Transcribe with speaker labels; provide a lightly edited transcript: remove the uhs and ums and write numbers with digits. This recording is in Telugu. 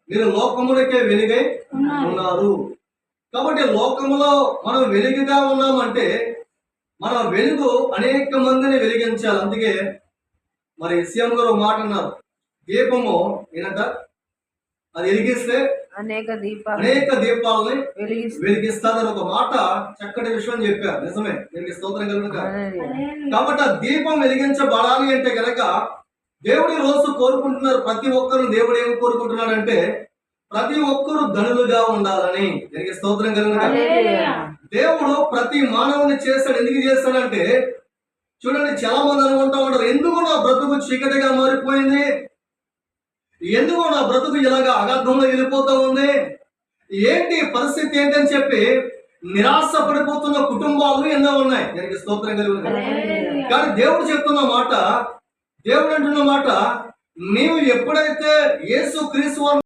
Speaker 1: మీరు లోకములకే వెలుగై ఉన్నారు. కాబట్టి లోకములో మనం వెలుగుగా ఉన్నామంటే మన వెలుగు అనేక మందిని వెలిగించాలి. అందుకే మరి సీఎం గారు ఒక మాట అన్నారు, దీపము ఏంటంట, అది వెలిగిస్తే అనేక దీపాలని వెలిగిస్తాదని ఒక మాట, చక్కటి విషయం చెప్పారు. నిజమే, దీనికి స్తోత్రం కలుగును. కాబట్టి ఆ దీపం వెలిగించబడాలి అంటే గనక దేవుడి రోజు కోరుకుంటున్నారు. ప్రతి ఒక్కరు దేవుడు ఏమి కోరుకుంటున్నాడంటే ప్రతి ఒక్కరు ధనులుగా ఉండాలని. దీనికి స్తోత్రం కలుగును. దేవుడు ప్రతి మానవుని చేస్తాడు. ఎందుకు చేస్తాడంటే చూడండి, చాలా మంది అనుకుంటా ఉంటారు, ఎందుకు నా బ్రతుకు చీకటిగా మారిపోయింది, ఎందుకు నా బ్రతుకు ఇలాగా అగాధంలో వెళ్ళిపోతా ఉంది, ఏంటి పరిస్థితి ఏంటి అని చెప్పి నిరాశ పడిపోతున్న కుటుంబాలు ఎన్నో ఉన్నాయి. దీనికి స్తోత్రం కలుగును. కానీ దేవుడు చెప్తున్న మాట, దేవుడు అంటున్న మాట, నీవు ఎప్పుడైతే యేసు క్రీస్తు